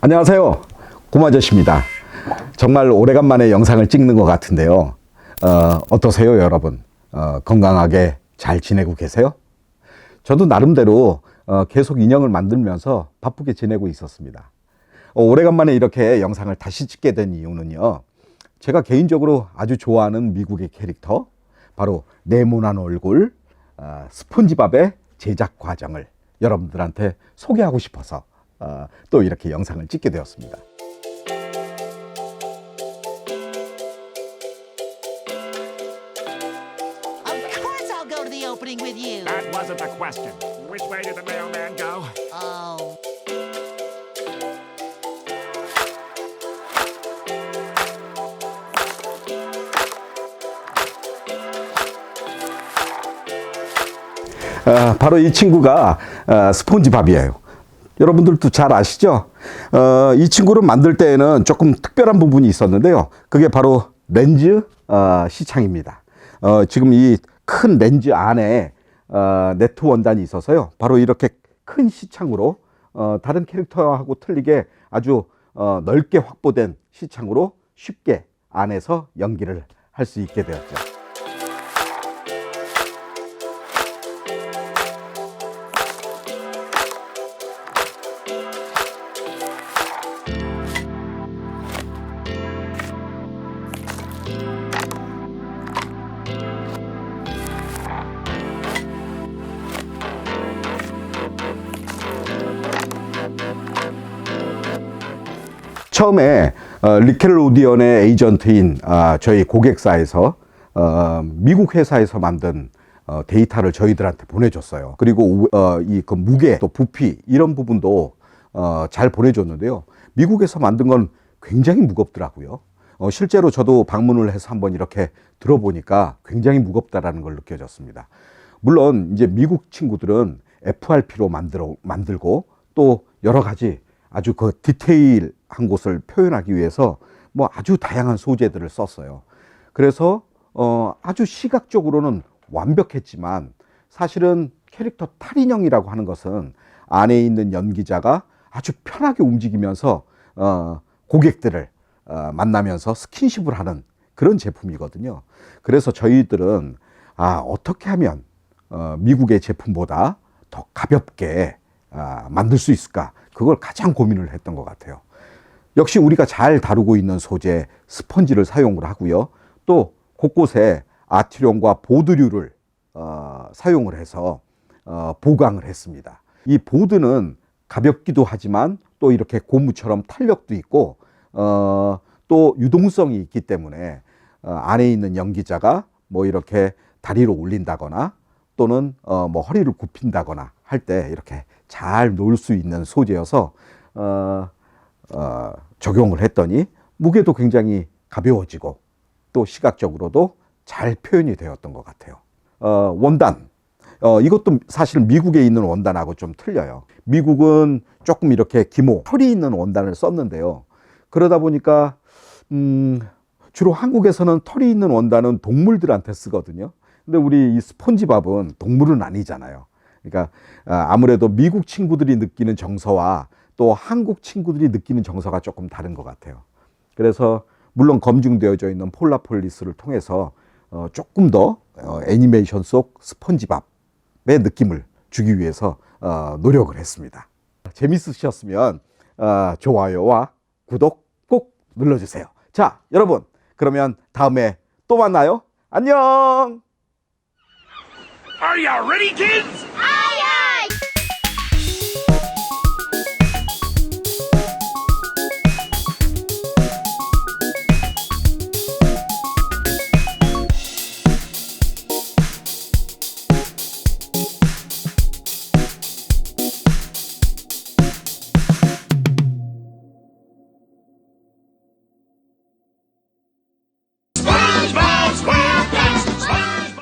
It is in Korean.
안녕하세요, 고마저씨입니다. 정말 오래간만에 영상을 찍는 것 같은데요. 어떠세요 여러분? 건강하게 잘 지내고 계세요? 저도 나름대로 계속 인형을 만들면서 바쁘게 지내고 있었습니다. 오래간만에 이렇게 영상을 다시 찍게 된 이유는요, 제가 개인적으로 아주 좋아하는 미국의 캐릭터, 바로 네모난 얼굴 스폰지밥의 제작 과정을 여러분들한테 소개하고 싶어서 또 이렇게 영상을 찍게 되었습니다. Of course I'll go to the opening with you. That wasn't the question. Which way did the mailman go? Oh. 바로 이 친구가 스폰지밥이에요. 여러분들도 잘 아시죠? 이 친구를 만들 때에는 조금 특별한 부분이 있었는데요. 그게 바로 렌즈 시창입니다. 지금 이 큰 렌즈 안에 네트 원단이 있어서요, 바로 이렇게 큰 시창으로 다른 캐릭터하고 틀리게 아주 넓게 확보된 시창으로 쉽게 안에서 연기를 할 수 있게 되었죠. 처음에 리켈로디언의 에이전트인 저희 고객사에서 미국 회사에서 만든 데이터를 저희들한테 보내줬어요. 그리고 이 그 무게 또 부피 이런 부분도 잘 보내줬는데요, 미국에서 만든 건 굉장히 무겁더라고요. 실제로 저도 방문을 해서 한번 이렇게 들어보니까 굉장히 무겁다라는 걸 느껴졌습니다. 물론 이제 미국 친구들은 FRP로 만들고 또 여러 가지 아주 그 디테일한 곳을 표현하기 위해서 뭐 아주 다양한 소재들을 썼어요. 그래서 아주 시각적으로는 완벽했지만 사실은 캐릭터 탈인형이라고 하는 것은 안에 있는 연기자가 아주 편하게 움직이면서 고객들을 만나면서 스킨십을 하는 그런 제품이거든요. 그래서 저희들은 어떻게 하면 미국의 제품보다 더 가볍게 만들 수 있을까, 그걸 가장 고민을 했던 것 같아요. 역시 우리가 잘 다루고 있는 소재 스펀지를 사용을 하고요, 또 곳곳에 아트용과 보드류를 사용을 해서 보강을 했습니다. 이 보드는 가볍기도 하지만 또 이렇게 고무처럼 탄력도 있고 또 유동성이 있기 때문에 안에 있는 연기자가 뭐 이렇게 다리로 올린다거나 또는 뭐 허리를 굽힌다거나 할 때 이렇게 잘 놓을 수 있는 소재여서 적용을 했더니 무게도 굉장히 가벼워지고 또 시각적으로도 잘 표현이 되었던 것 같아요. 원단, 이것도 사실 미국에 있는 원단하고 좀 틀려요. 미국은 조금 이렇게 기모, 털이 있는 원단을 썼는데요, 그러다 보니까 주로 한국에서는 털이 있는 원단은 동물들한테 쓰거든요. 근데 우리 이 스폰지밥은 동물은 아니잖아요. 그러니까 아무래도 미국 친구들이 느끼는 정서와 또 한국 친구들이 느끼는 정서가 조금 다른 것 같아요. 그래서 물론 검증되어져 있는 폴라폴리스를 통해서 조금 더 애니메이션 속 스폰지밥의 느낌을 주기 위해서 노력을 했습니다. 재밌으셨으면 좋아요와 구독 꼭 눌러주세요. 자, 여러분, 그러면 다음에 또 만나요. 안녕. Are you ready, kids?